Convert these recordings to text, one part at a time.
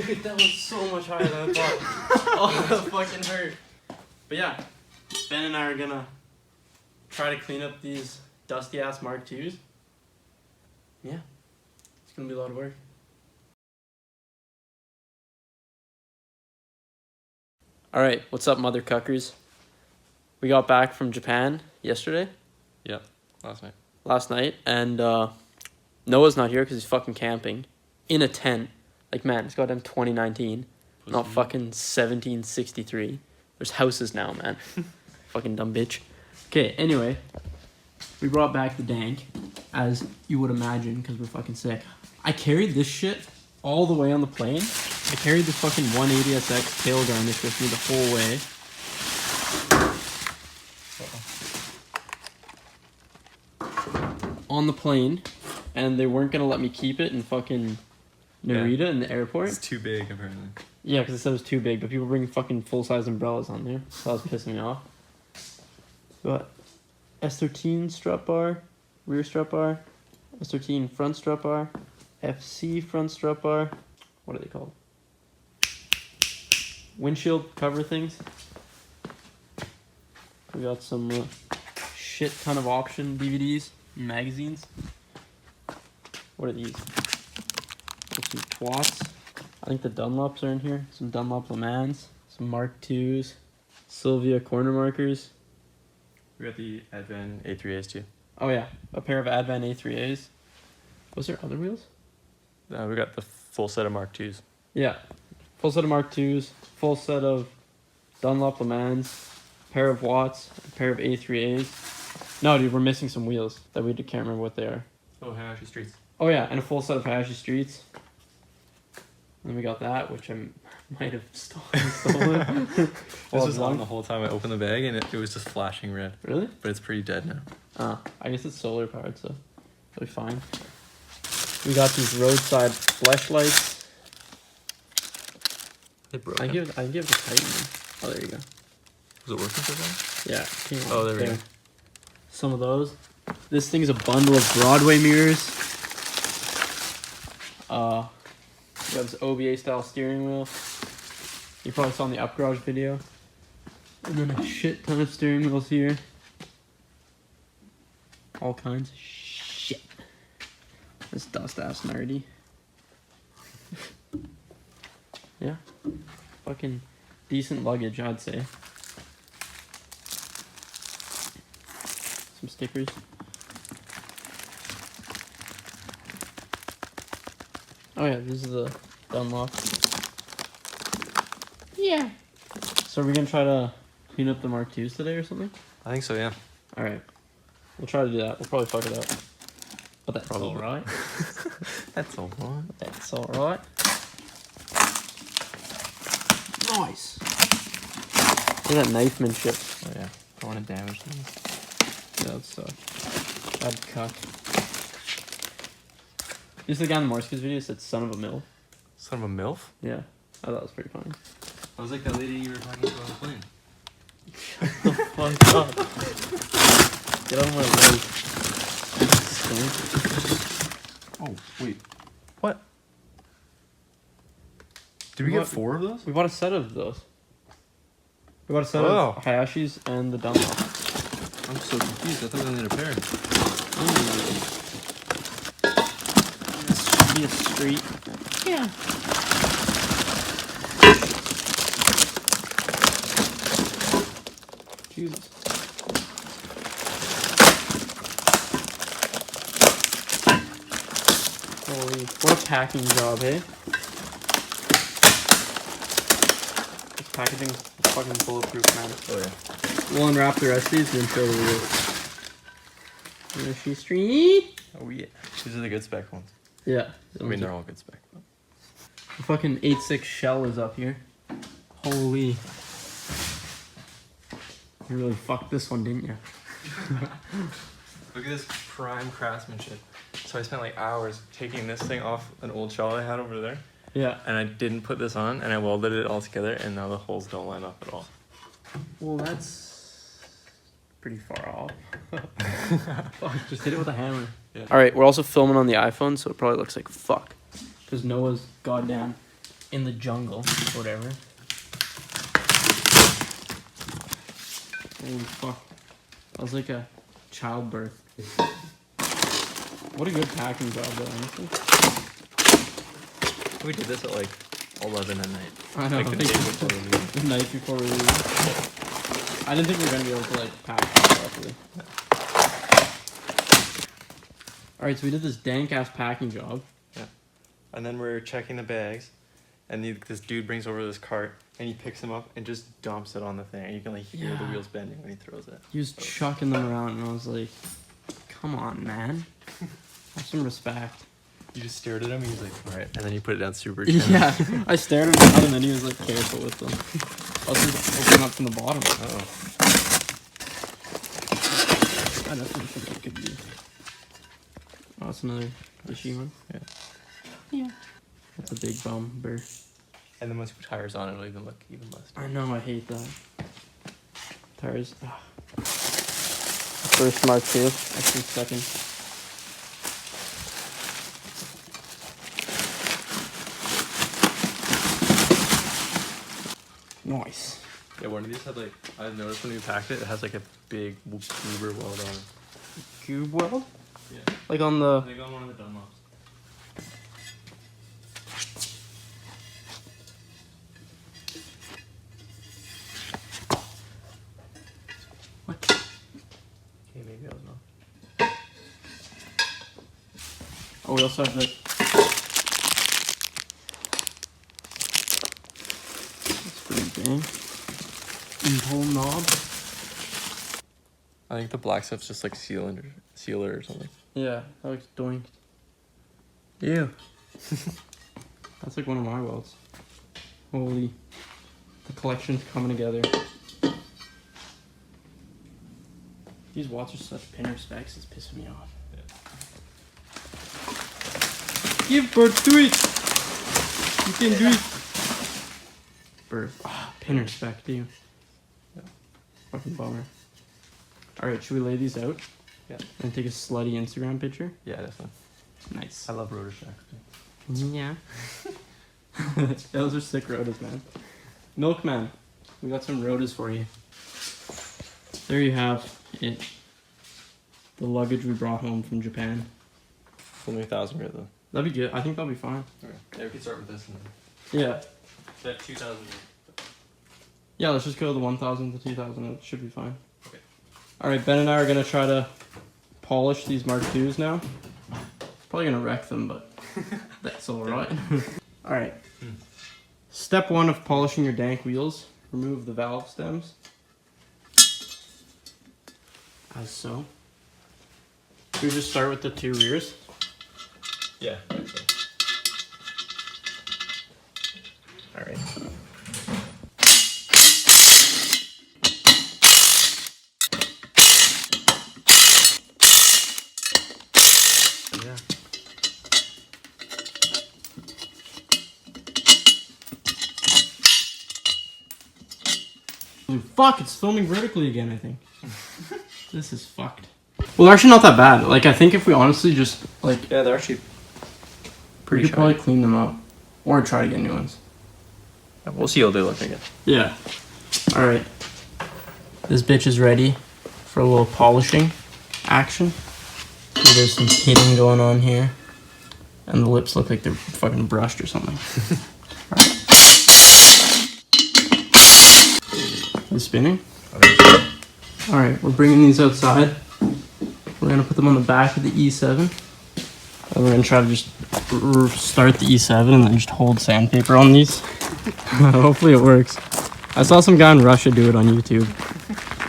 Dude, that was so much higher than I thought. Oh, that fucking hurt. But yeah, Ben and I are gonna try to clean up these dusty ass Mark IIs. Yeah, it's gonna be a lot of work. Alright, what's up, mother cuckers? We got back from Japan yesterday. Yep, Last night, and Noah's not here because he's fucking camping in a tent. Like, man, it's goddamn 2019, not fucking 1763. There's houses now, man. Fucking dumb bitch. Okay, anyway, we brought back the dank, as you would imagine, because we're fucking sick. I carried this shit all the way on the plane. I carried the fucking 180SX tail garnish with me the whole way. On the plane, and they weren't gonna let me keep it in fucking Narita in the airport. It's too big, apparently. Yeah, because it said it was too big, but people bring fucking full-size umbrellas on there, so that was pissing me off. Got S13 strut bar, rear strut bar, S13 front strut bar, FC front strut bar. What are they called? Windshield cover things. We got some shit ton of option DVDs and magazines. What are these? Some twats. I think the Dunlops are in here. Some Dunlop Le Mans. Some Mark IIs. Sylvia corner markers. We got the Advan A3As too. Oh yeah, a pair of Advan A3As. Was there other wheels? We got the full set of Mark IIs. Yeah. Full set of Mark IIs. Full set of Dunlop Le Mans. A pair of Watts. A pair of A3As. No, dude, we're missing some wheels that we can't remember what they are. Oh, Hayashi Streets. Oh yeah, and a full set of Hayashi Streets. And then we got that, which I might have stolen. This was on the whole time. I opened the bag and it was just flashing red. Really? But it's pretty dead now. Oh, I guess it's solar powered, so it'll be fine. We got these roadside flashlights. They broke. I give it a Titan. Oh, there you go. Was it working so Yeah. Oh, there we go. Some of those. This thing's a bundle of Broadway mirrors. We got this OBA style steering wheel. You probably saw in the Up Garage video. And then a shit ton of steering wheels here. All kinds of shit. This dust ass nerdy. Yeah. Fucking decent luggage, I'd say. Some stickers. Oh yeah, this is the Dunlop. Yeah. So are we gonna try to clean up the Mark IIs today or something? I think so, yeah. Alright. We'll try to do that. We'll probably fuck it up. But that's alright. That's alright. That's alright. Nice. Look at that knifemanship. Oh yeah. Don't want to damage things. Yeah, that sucks. I'd cuck. You see the guy in the Morski's video said son of a MILF? Son of a MILF? Yeah. I thought it was pretty funny. I was like that lady you were talking to on the plane. Shut the fuck up. Get out of my way. Oh, wait. What? Did we get 4 of those? We bought a set of those. We bought a set of Hayashis and the Dunlop. I'm so confused. I thought we only had a pair. This should be a street. Yeah. Jesus. Holy, what a packing job, hey? This packaging's fucking bulletproof, man. Oh yeah. We'll unwrap the rest of these and show the wheels. Hayashi Street. Oh yeah. These are the good spec ones. Yeah. I mean, they're all good spec. The fucking 8.6 shell is up here. Holy. You really fucked this one, didn't you? Look at this prime craftsmanship. So I spent like hours taking this thing off an old shell I had over there. Yeah. And I didn't put this on, and I welded it all together, and now the holes don't line up at all. Well, that's pretty far off. Fuck, just hit it with a hammer. Yeah. Alright, we're also filming on the iPhone, so it probably looks like fuck. Because Noah's goddamn in the jungle, whatever. Holy fuck. That was like a childbirth. What a good packing job though, honestly. We did this at like 11 at night. I know. Like the day before we leave. The night before we leave. I didn't think we were gonna be able to like pack it properly. Alright, so we did this dank ass packing job. Yeah. And then we're checking the bags, and this dude brings over this cart, and he picks them up and just dumps it on the thing. And you can like hear the wheels bending when he throws it. He was chucking them around, and I was like, come on, man. Have some respect. You just stared at him, and he was like, alright. And then he put it down super gently. Yeah, I stared at him down, and then he was like careful with them. I was just opening up from the bottom. Uh-oh. I definitely think it could be. Oh, that's another fishy one. Yeah. Yeah. That's a big bumper. And then once you put tires on, it'll even look even less. I know, I hate that. Tires. Ah. First Mark II, actually second. Nice. Yeah, one of these had like, I noticed when we packed it, it has like a big Uber weld on it. Cube weld? Yeah. Like on the... I think on one of the Dunlops. What? Okay, maybe I was wrong. Oh, we also have the... That's pretty dang. Whole knob. I think the black stuff's just like sealer or something. Yeah, that looks doinked. Ew. That's like one of my welds. Holy. The collection's coming together. These watts are such pinner specs, it's pissing me off. Yeah. Give Bert, do it! You can do it! Bert. Ah, pinner spec, dude. Yeah. Fucking bummer. Alright, should we lay these out? Yeah. And take a slutty Instagram picture? Yeah, definitely. Nice. I love rotor shacks. Yeah. Those are sick rotas, man. Milkman, we got some rotas for you. There you have it. The luggage we brought home from Japan. Only 1,000 grit though. That'd be good. I think that'll be fine. Okay. Yeah, we can start with this. And Yeah. that 2,000. Yeah, let's just go the 1,000 to 2,000. It should be fine. Okay. Alright, Ben and I are going to try to polish these Mark IIs now. Probably going to wreck them, but that's alright. Alright. Step 1 of polishing your dank wheels. Remove the valve stems. As so. Should we just start with the 2 rears? Yeah, I think so. Alright. Yeah. Fuck, it's filming vertically again, I think. This is fucked. Well, they're actually not that bad. Like, I think if we honestly just, like... Yeah, they're actually We pretty could probably shiny. clean them up. Or try to get new ones. We'll see how they look again. Yeah. Alright. This bitch is ready for a little polishing action. So there's some hitting going on here. And the lips look like they're fucking brushed or something. Alright. Is it spinning? Alright, we're bringing these outside. We're gonna put them on the back of the E7. And we're gonna try to just start the E7 and then just hold sandpaper on these. Hopefully it works. I saw some guy in Russia do it on YouTube.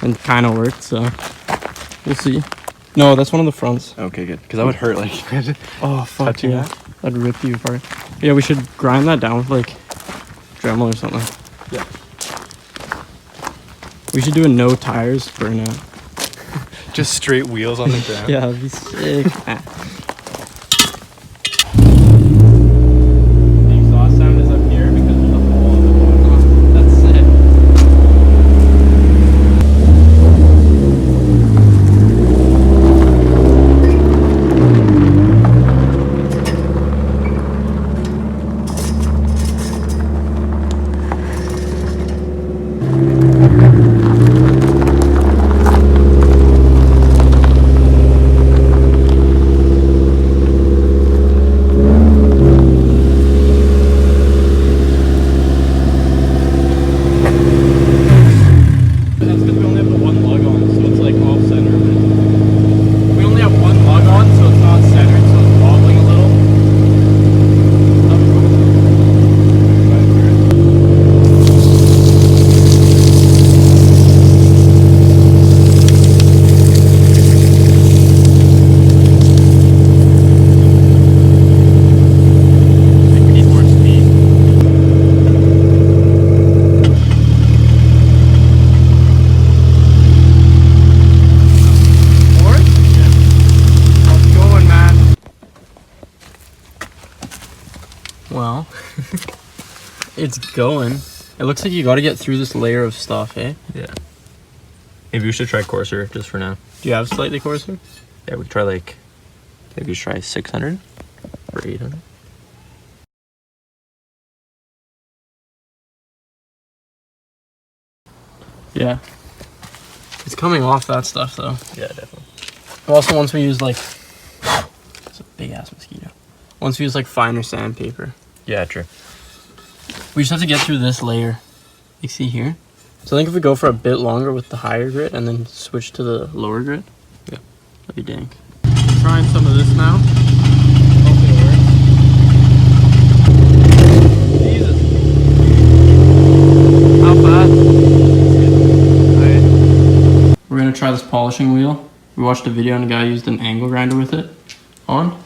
And it kinda worked, so we'll see. No, that's one of the fronts. Okay, good. Because that would hurt, like, Oh, fuck touching yeah. that? That'd rip you apart. Yeah, we should grind that down with, like, Dremel or something. Yeah. We should do a no tires burnout. Just straight wheels on the ground. Yeah, that'd be sick. The exhaust sound is up here because there's a hole in the bottom. That's sick. Well, it's going. It looks like you got to get through this layer of stuff, eh? Yeah. Maybe we should try coarser just for now. Do you have slightly coarser? Yeah, we try like, maybe we try 600 or 800. Yeah. It's coming off that stuff though. Yeah, definitely. Also, once we use like, it's a big ass mosquito. Once we use like finer sandpaper. Yeah, true. We just have to get through this layer. You see here? So I think if we go for a bit longer with the higher grit and then switch to the lower grit, yeah, that'd be dank. I'm trying some of this now. Jesus. How fast? Alright. We're gonna try this polishing wheel. We watched a video and a guy used an angle grinder with it on,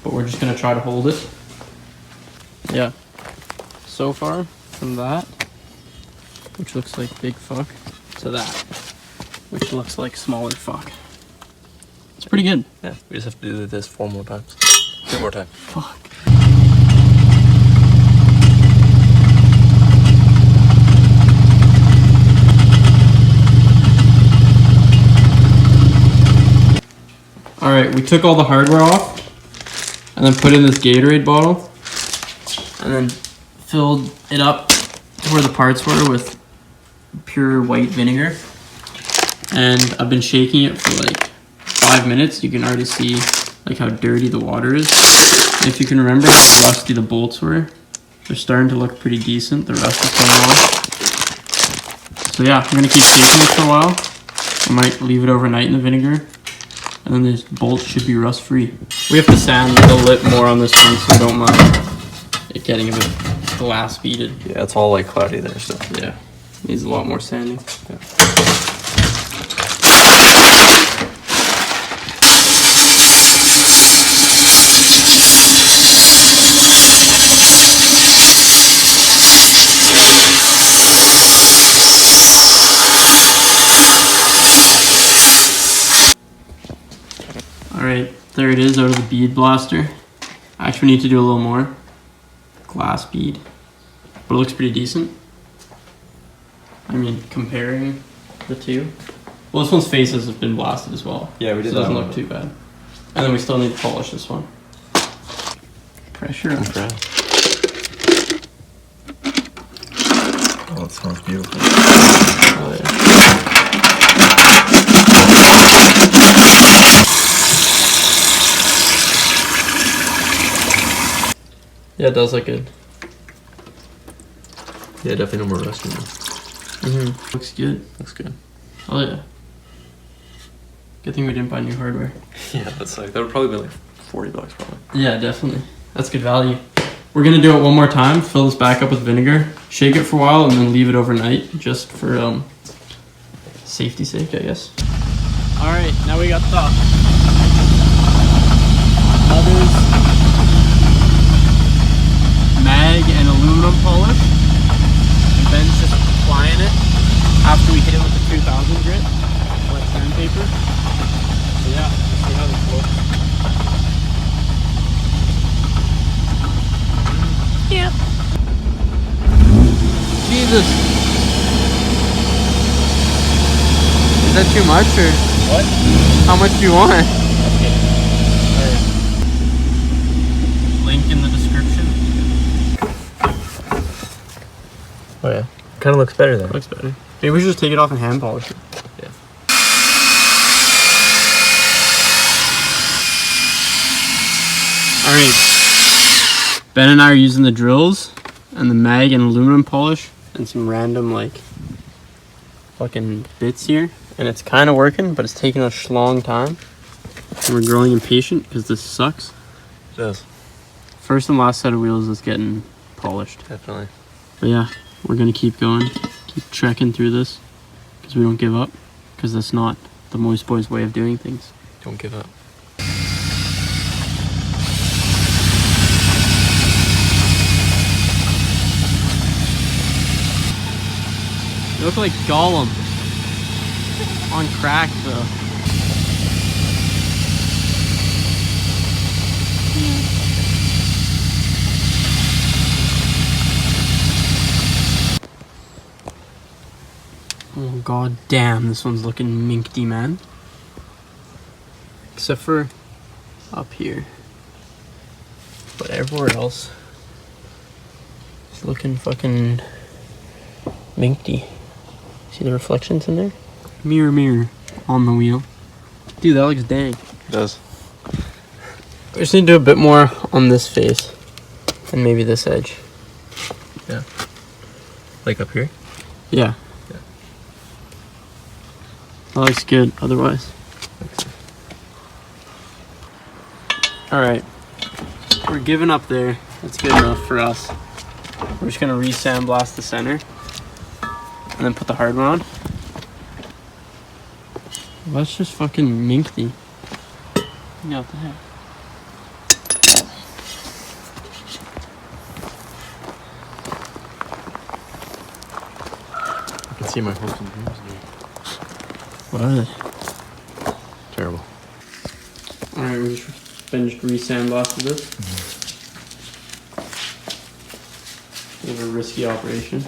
but we're just gonna try to hold it. Yeah. So far, from that, which looks like big fuck, to that, which looks like smaller fuck. It's pretty good. Yeah, we just have to do this 4 more times. 2 more times. Fuck. Alright, we took all the hardware off and then put in this Gatorade bottle and then filled it up to where the parts were with pure white vinegar. And I've been shaking it for like 5 minutes. You can already see like how dirty the water is. And if you can remember how rusty the bolts were, they're starting to look pretty decent. The rust is coming off. So yeah, I'm gonna keep shaking it for a while. I might leave it overnight in the vinegar. And then this bolt should be rust free. We have to sand the lip more on this one, so don't mind it getting a bit glass beaded. Yeah, it's all like cloudy there, so. Yeah, needs a lot more sanding. Yeah. Alright, there it is out of the bead blaster. I actually need to do a little more. Glass bead. But it looks pretty decent. I mean, comparing the two. Well, this one's faces have been blasted as well. Yeah, we did so that doesn't one. look too bad. And then we still need to polish this one. Pressure on. Oh, it smells beautiful. Oh, yeah. Yeah, it does look good. Yeah, definitely no more rust in there. Mm-hmm. Looks good. Looks good. Oh yeah. Good thing we didn't buy new hardware. Yeah, that's like, that would probably be like $40 probably. Yeah, definitely. That's good value. We're gonna do it one more time, fill this back up with vinegar, shake it for a while, and then leave it overnight, just for safety's sake, I guess. Alright, now we got the mother's mag and aluminum polish. And Ben's just applying it after we hit it with the 2000 grit, wet sandpaper. So yeah, let's see how this looks. Yeah. Jesus. Is that too much or? What? How much do you want? Link in the description. Oh yeah. Kind of looks better there. Looks better. Maybe we should just take it off and hand polish it. Yeah. Alright. Ben and I are using the drills and the mag and aluminum polish and some random like fucking bits here. And it's kind of working, but it's taking a long time. And we're growing impatient because this sucks. It does. First and last set of wheels is getting polished. Definitely. But yeah, we're gonna keep going, keep trekking through this because we don't give up, because that's not the Moist Boys way of doing things. Don't give up. You look like Gollum on crack though. god damn, this one's looking minky, man. Except for up here. But everywhere else, it's looking fucking minky. See the reflections in there? Mirror, mirror on the wheel. Dude, that looks dang. It does. I just need to do a bit more on this face. And maybe this edge. Yeah. Like up here? Yeah. Yeah. That looks good otherwise. Alright. We're giving up there. That's good enough for us. We're just gonna re-sandblast the center. And then put the hard one on. Well, that's just fucking minky. Yeah, what the heck? I can see my hopes and dreams, dude. What are they? Terrible. Alright, we just finished re-sandblasted this. Bit of a risky operation.